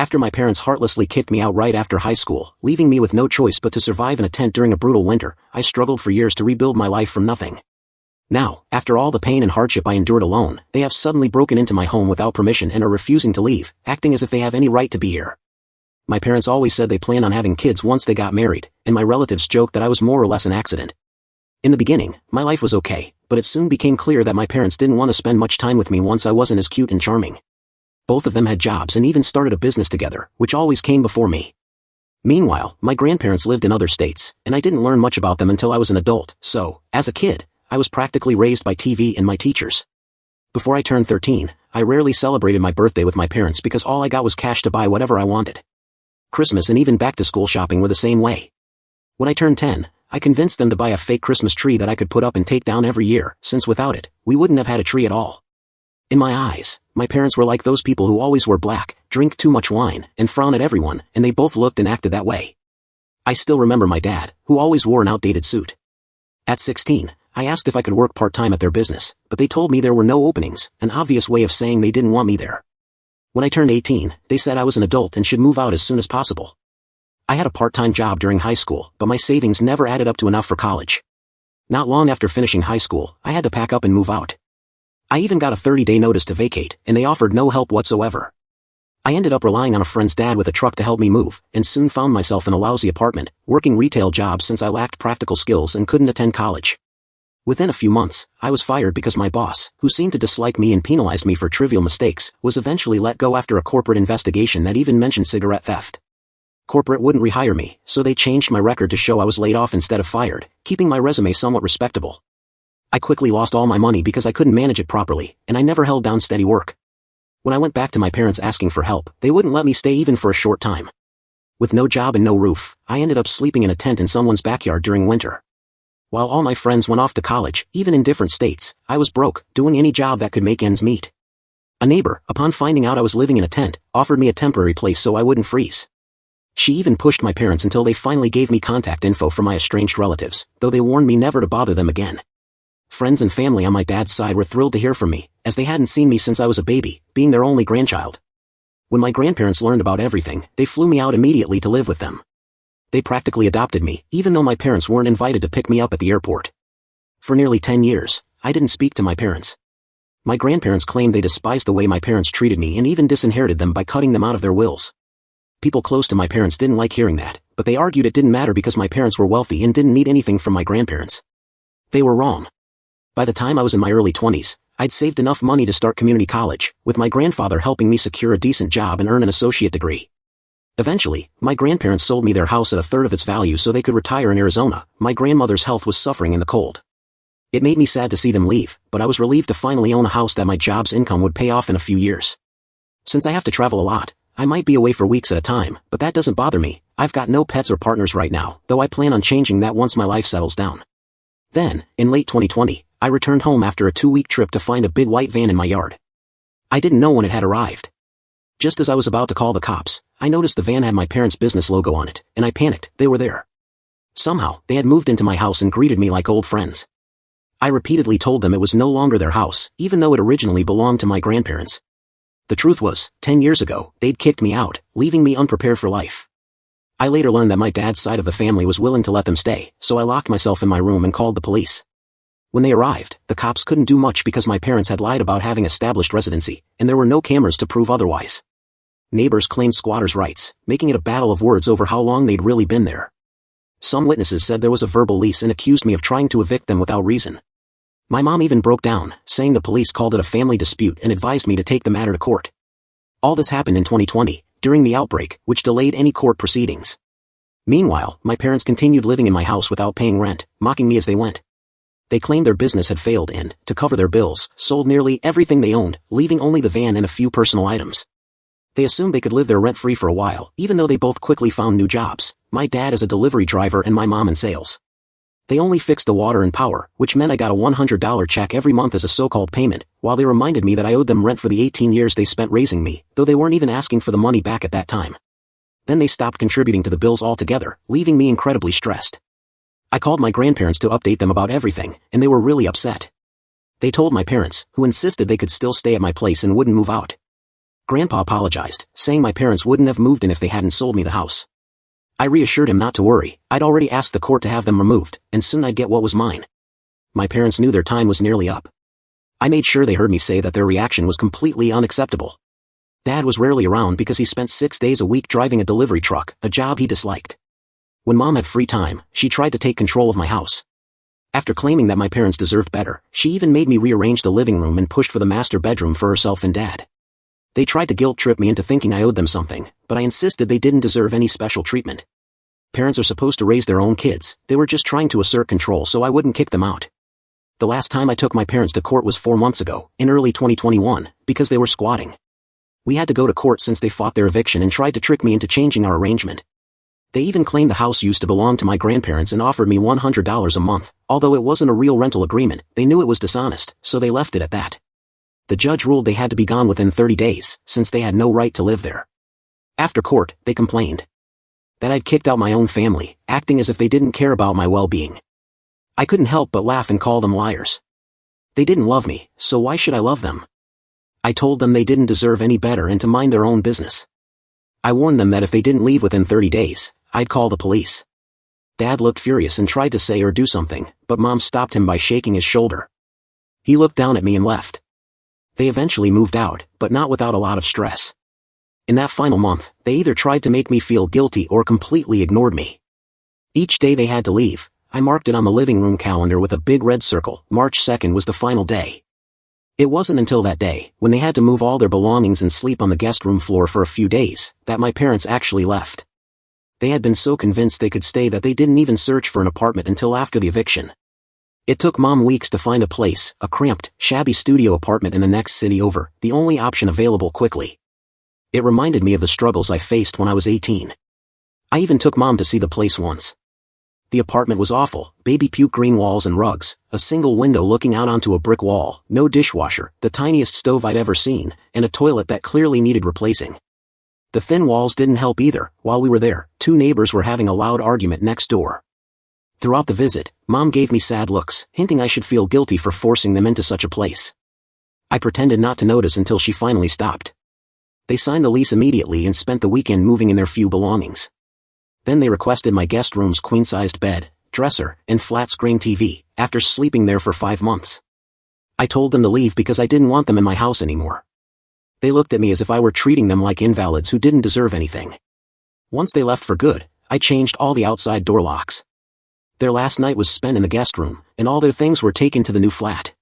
After my parents heartlessly kicked me out right after high school, leaving me with no choice but to survive in a tent during a brutal winter, I struggled for years to rebuild my life from nothing. Now, after all the pain and hardship I endured alone, they have suddenly broken into my home without permission and are refusing to leave, acting as if they have any right to be here. My parents always said they planned on having kids once they got married, and my relatives joked that I was more or less an accident. In the beginning, my life was okay, but it soon became clear that my parents didn't want to spend much time with me once I wasn't as cute and charming. Both of them had jobs and even started a business together, which always came before me. Meanwhile, my grandparents lived in other states, and I didn't learn much about them until I was an adult, so, as a kid, I was practically raised by TV and my teachers. Before I turned 13, I rarely celebrated my birthday with my parents because all I got was cash to buy whatever I wanted. Christmas and even back-to-school shopping were the same way. When I turned 10, I convinced them to buy a fake Christmas tree that I could put up and take down every year, since without it, we wouldn't have had a tree at all. In my eyes, my parents were like those people who always wear black, drink too much wine, and frown at everyone, and they both looked and acted that way. I still remember my dad, who always wore an outdated suit. At 16, I asked if I could work part-time at their business, but they told me there were no openings, an obvious way of saying they didn't want me there. When I turned 18, they said I was an adult and should move out as soon as possible. I had a part-time job during high school, but my savings never added up to enough for college. Not long after finishing high school, I had to pack up and move out. I even got a 30-day notice to vacate, and they offered no help whatsoever. I ended up relying on a friend's dad with a truck to help me move, and soon found myself in a lousy apartment, working retail jobs since I lacked practical skills and couldn't attend college. Within a few months, I was fired because my boss, who seemed to dislike me and penalized me for trivial mistakes, was eventually let go after a corporate investigation that even mentioned cigarette theft. Corporate wouldn't rehire me, so they changed my record to show I was laid off instead of fired, keeping my resume somewhat respectable. I quickly lost all my money because I couldn't manage it properly, and I never held down steady work. When I went back to my parents asking for help, they wouldn't let me stay even for a short time. With no job and no roof, I ended up sleeping in a tent in someone's backyard during winter. While all my friends went off to college, even in different states, I was broke, doing any job that could make ends meet. A neighbor, upon finding out I was living in a tent, offered me a temporary place so I wouldn't freeze. She even pushed my parents until they finally gave me contact info from my estranged relatives, though they warned me never to bother them again. Friends and family on my dad's side were thrilled to hear from me, as they hadn't seen me since I was a baby, being their only grandchild. When my grandparents learned about everything, they flew me out immediately to live with them. They practically adopted me, even though my parents weren't invited to pick me up at the airport. For nearly 10 years, I didn't speak to my parents. My grandparents claimed they despised the way my parents treated me and even disinherited them by cutting them out of their wills. People close to my parents didn't like hearing that, but they argued it didn't matter because my parents were wealthy and didn't need anything from my grandparents. They were wrong. By the time I was in my early 20s, I'd saved enough money to start community college, with my grandfather helping me secure a decent job and earn an associate degree. Eventually, my grandparents sold me their house at a third of its value so they could retire in Arizona. My grandmother's health was suffering in the cold. It made me sad to see them leave, but I was relieved to finally own a house that my job's income would pay off in a few years. Since I have to travel a lot, I might be away for weeks at a time, but that doesn't bother me. I've got no pets or partners right now, though I plan on changing that once my life settles down. Then, in late 2020, I returned home after a 2-week trip to find a big white van in my yard. I didn't know when it had arrived. Just as I was about to call the cops, I noticed the van had my parents' business logo on it, and I panicked. They were there. Somehow, they had moved into my house and greeted me like old friends. I repeatedly told them it was no longer their house, even though it originally belonged to my grandparents. The truth was, 10 years ago, they'd kicked me out, leaving me unprepared for life. I later learned that my dad's side of the family was willing to let them stay, so I locked myself in my room and called the police. When they arrived, the cops couldn't do much because my parents had lied about having established residency, and there were no cameras to prove otherwise. Neighbors claimed squatters' rights, making it a battle of words over how long they'd really been there. Some witnesses said there was a verbal lease and accused me of trying to evict them without reason. My mom even broke down, saying the police called it a family dispute and advised me to take the matter to court. All this happened in 2020, during the outbreak, which delayed any court proceedings. Meanwhile, my parents continued living in my house without paying rent, mocking me as they went. They claimed their business had failed and, to cover their bills, sold nearly everything they owned, leaving only the van and a few personal items. They assumed they could live there rent-free for a while, even though they both quickly found new jobs, my dad as a delivery driver and my mom in sales. They only fixed the water and power, which meant I got a $100 check every month as a so-called payment, while they reminded me that I owed them rent for the 18 years they spent raising me, though they weren't even asking for the money back at that time. Then they stopped contributing to the bills altogether, leaving me incredibly stressed. I called my grandparents to update them about everything, and they were really upset. They told my parents, who insisted they could still stay at my place and wouldn't move out. Grandpa apologized, saying my parents wouldn't have moved in if they hadn't sold me the house. I reassured him not to worry, I'd already asked the court to have them removed, and soon I'd get what was mine. My parents knew their time was nearly up. I made sure they heard me say that their reaction was completely unacceptable. Dad was rarely around because he spent 6 days a week driving a delivery truck, a job he disliked. When Mom had free time, she tried to take control of my house. After claiming that my parents deserved better, she even made me rearrange the living room and pushed for the master bedroom for herself and Dad. They tried to guilt-trip me into thinking I owed them something, but I insisted they didn't deserve any special treatment. Parents are supposed to raise their own kids, they were just trying to assert control so I wouldn't kick them out. The last time I took my parents to court was 4 months ago, in early 2021, because they were squatting. We had to go to court since they fought their eviction and tried to trick me into changing our arrangement. They even claimed the house used to belong to my grandparents and offered me $100 a month, although it wasn't a real rental agreement, they knew it was dishonest, so they left it at that. The judge ruled they had to be gone within 30 days, since they had no right to live there. After court, they complained that I'd kicked out my own family, acting as if they didn't care about my well-being. I couldn't help but laugh and call them liars. They didn't love me, so why should I love them? I told them they didn't deserve any better and to mind their own business. I warned them that if they didn't leave within 30 days, I'd call the police. Dad looked furious and tried to say or do something, but Mom stopped him by shaking his shoulder. He looked down at me and left. They eventually moved out, but not without a lot of stress. In that final month, they either tried to make me feel guilty or completely ignored me. Each day they had to leave, I marked it on the living room calendar with a big red circle. March 2nd was the final day. It wasn't until that day, when they had to move all their belongings and sleep on the guest room floor for a few days, that my parents actually left. They had been so convinced they could stay that they didn't even search for an apartment until after the eviction. It took Mom weeks to find a place, a cramped, shabby studio apartment in the next city over, the only option available quickly. It reminded me of the struggles I faced when I was 18. I even took Mom to see the place once. The apartment was awful, baby puke green walls and rugs, a single window looking out onto a brick wall, no dishwasher, the tiniest stove I'd ever seen, and a toilet that clearly needed replacing. The thin walls didn't help either. While we were there, 2 neighbors were having a loud argument next door. Throughout the visit, Mom gave me sad looks, hinting I should feel guilty for forcing them into such a place. I pretended not to notice until she finally stopped. They signed the lease immediately and spent the weekend moving in their few belongings. Then they requested my guest room's queen-sized bed, dresser, and flat-screen TV, after sleeping there for 5 months. I told them to leave because I didn't want them in my house anymore. They looked at me as if I were treating them like invalids who didn't deserve anything. Once they left for good, I changed all the outside door locks. Their last night was spent in the guest room, and all their things were taken to the new flat.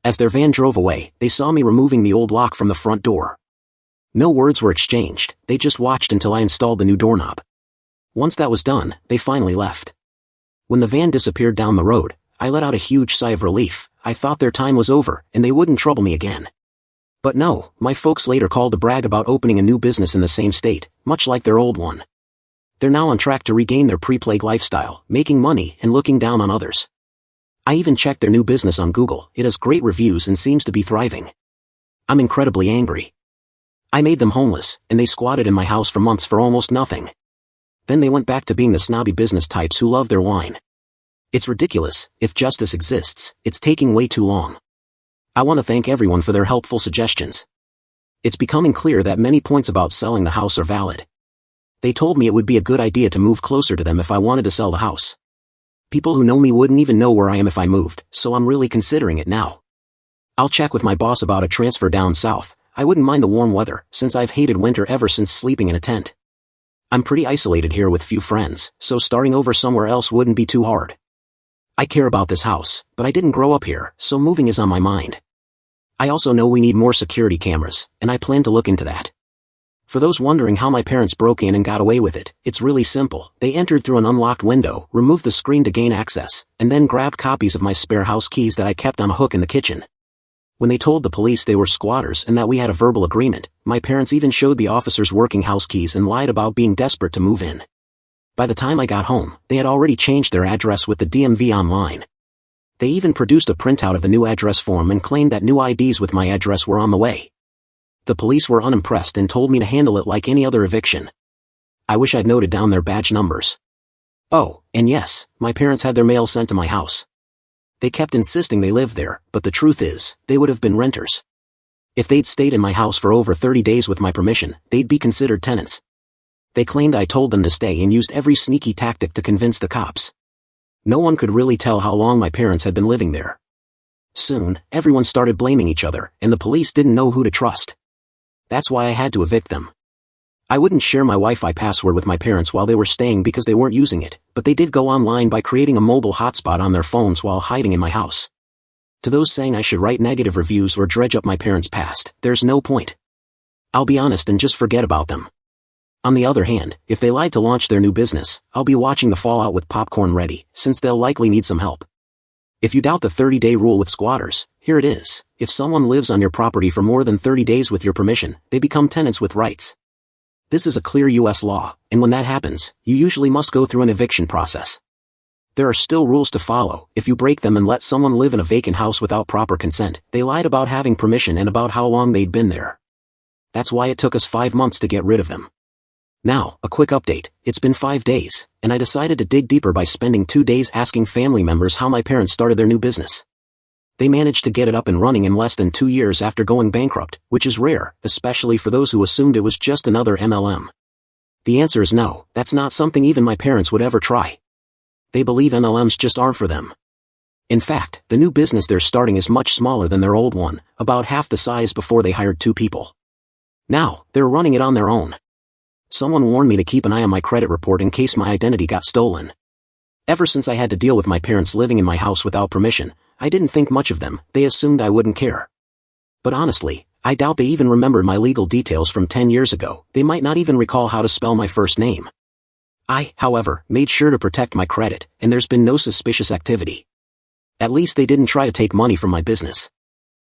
As their van drove away, they saw me removing the old lock from the front door. No words were exchanged, they just watched until I installed the new doorknob. Once that was done, they finally left. When the van disappeared down the road, I let out a huge sigh of relief. I thought their time was over, and they wouldn't trouble me again. But no, my folks later called to brag about opening a new business in the same state, much like their old one. They're now on track to regain their pre-plague lifestyle, making money and looking down on others. I even checked their new business on Google. It has great reviews and seems to be thriving. I'm incredibly angry. I made them homeless, and they squatted in my house for months for almost nothing. Then they went back to being the snobby business types who love their wine. It's ridiculous. If justice exists, it's taking way too long. I want to thank everyone for their helpful suggestions. It's becoming clear that many points about selling the house are valid. They told me it would be a good idea to move closer to them if I wanted to sell the house. People who know me wouldn't even know where I am if I moved, so I'm really considering it now. I'll check with my boss about a transfer down south. I wouldn't mind the warm weather, since I've hated winter ever since sleeping in a tent. I'm pretty isolated here with few friends, so starting over somewhere else wouldn't be too hard. I care about this house, but I didn't grow up here, so moving is on my mind. I also know we need more security cameras, and I plan to look into that. For those wondering how my parents broke in and got away with it, it's really simple. They entered through an unlocked window, removed the screen to gain access, and then grabbed copies of my spare house keys that I kept on a hook in the kitchen. When they told the police they were squatters and that we had a verbal agreement, my parents even showed the officers working house keys and lied about being desperate to move in. By the time I got home, they had already changed their address with the DMV online. They even produced a printout of the new address form and claimed that new IDs with my address were on the way. The police were unimpressed and told me to handle it like any other eviction. I wish I'd noted down their badge numbers. Oh, and yes, my parents had their mail sent to my house. They kept insisting they lived there, but the truth is, they would have been renters. If they'd stayed in my house for over 30 days with my permission, they'd be considered tenants. They claimed I told them to stay and used every sneaky tactic to convince the cops. No one could really tell how long my parents had been living there. Soon, everyone started blaming each other, and the police didn't know who to trust. That's why I had to evict them. I wouldn't share my Wi-Fi password with my parents while they were staying because they weren't using it, but they did go online by creating a mobile hotspot on their phones while hiding in my house. To those saying I should write negative reviews or dredge up my parents' past, there's no point. I'll be honest and just forget about them. On the other hand, if they lied to launch their new business, I'll be watching the fallout with popcorn ready, since they'll likely need some help. If you doubt the 30-day rule with squatters, here it is. If someone lives on your property for more than 30 days with your permission, they become tenants with rights. This is a clear U.S. law, and when that happens, you usually must go through an eviction process. There are still rules to follow. If you break them and let someone live in a vacant house without proper consent, they lied about having permission and about how long they'd been there. That's why it took us 5 months to get rid of them. Now, a quick update. It's been 5 days, and I decided to dig deeper by spending 2 days asking family members how my parents started their new business. They managed to get it up and running in less than 2 years after going bankrupt, which is rare, especially for those who assumed it was just another MLM. The answer is no, that's not something even my parents would ever try. They believe MLMs just aren't for them. In fact, the new business they're starting is much smaller than their old one, about half the size before they hired 2 people. Now, they're running it on their own. Someone warned me to keep an eye on my credit report in case my identity got stolen. Ever since I had to deal with my parents living in my house without permission, I didn't think much of them. They assumed I wouldn't care. But honestly, I doubt they even remembered my legal details from 10 years ago. They might not even recall how to spell my first name. I, however, made sure to protect my credit, and there's been no suspicious activity. At least they didn't try to take money from my business.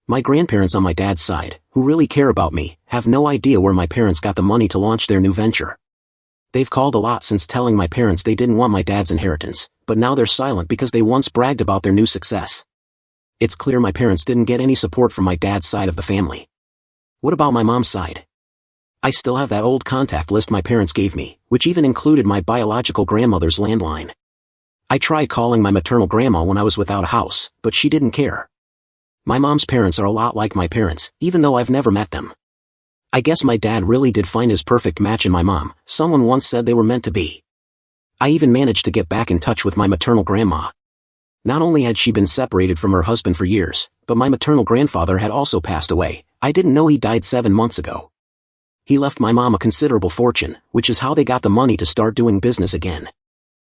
My grandparents on my dad's side, who really care about me, have no idea where my parents got the money to launch their new venture. They've called a lot since telling my parents they didn't want my dad's inheritance, but now they're silent because they once bragged about their new success. It's clear my parents didn't get any support from my dad's side of the family. What about my mom's side? I still have that old contact list my parents gave me, which even included my biological grandmother's landline. I tried calling my maternal grandma when I was without a house, but she didn't care. My mom's parents are a lot like my parents, even though I've never met them. I guess my dad really did find his perfect match in my mom. Someone once said they were meant to be. I even managed to get back in touch with my maternal grandma. Not only had she been separated from her husband for years, but my maternal grandfather had also passed away. I didn't know he died 7 months ago. He left my mom a considerable fortune, which is how they got the money to start doing business again.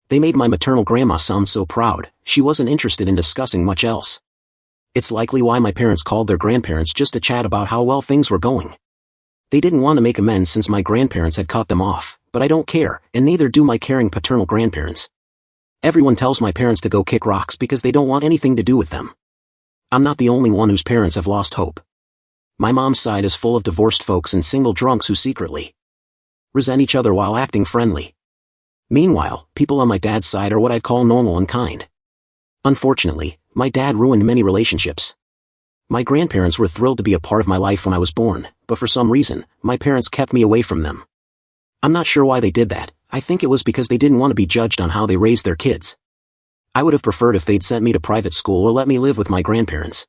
They made my maternal grandma sound so proud, she wasn't interested in discussing much else. It's likely why my parents called their grandparents just to chat about how well things were going. They didn't want to make amends since my grandparents had cut them off, but I don't care, and neither do my caring paternal grandparents. Everyone tells my parents to go kick rocks because they don't want anything to do with them. I'm not the only one whose parents have lost hope. My mom's side is full of divorced folks and single drunks who secretly resent each other while acting friendly. Meanwhile, people on my dad's side are what I'd call normal and kind. Unfortunately, my dad ruined many relationships. My grandparents were thrilled to be a part of my life when I was born, but for some reason, my parents kept me away from them. I'm not sure why they did that. I think it was because they didn't want to be judged on how they raised their kids. I would have preferred if they'd sent me to private school or let me live with my grandparents.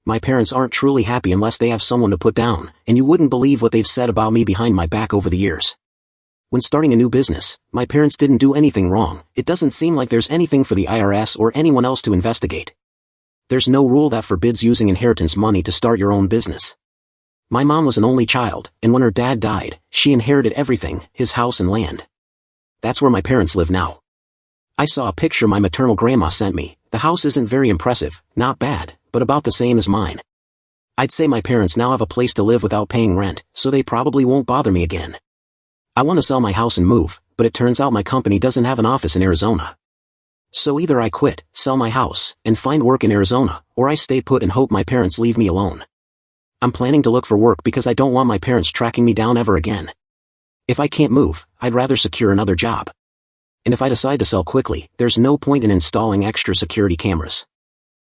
My parents aren't truly happy unless they have someone to put down, and you wouldn't believe what they've said about me behind my back over the years. When starting a new business, my parents didn't do anything wrong. It doesn't seem like there's anything for the IRS or anyone else to investigate. There's no rule that forbids using inheritance money to start your own business. My mom was an only child, and when her dad died, she inherited everything, his house and land. That's where my parents live now. I saw a picture my maternal grandma sent me. The house isn't very impressive, not bad, but about the same as mine. I'd say my parents now have a place to live without paying rent, so they probably won't bother me again. I want to sell my house and move, but it turns out my company doesn't have an office in Arizona. So either I quit, sell my house, and find work in Arizona, or I stay put and hope my parents leave me alone. I'm planning to look for work because I don't want my parents tracking me down ever again. If I can't move, I'd rather secure another job. And if I decide to sell quickly, there's no point in installing extra security cameras.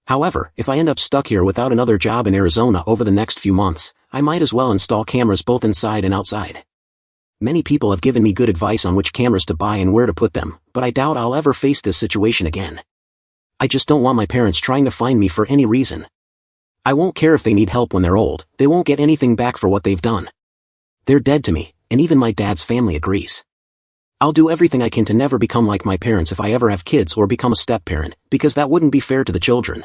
However, if I end up stuck here without another job in Arizona over the next few months, I might as well install cameras both inside and outside. Many people have given me good advice on which cameras to buy and where to put them, but I doubt I'll ever face this situation again. I just don't want my parents trying to find me for any reason. I won't care if they need help when they're old, they won't get anything back for what they've done. They're dead to me, and even my dad's family agrees. I'll do everything I can to never become like my parents if I ever have kids or become a step-parent, because that wouldn't be fair to the children.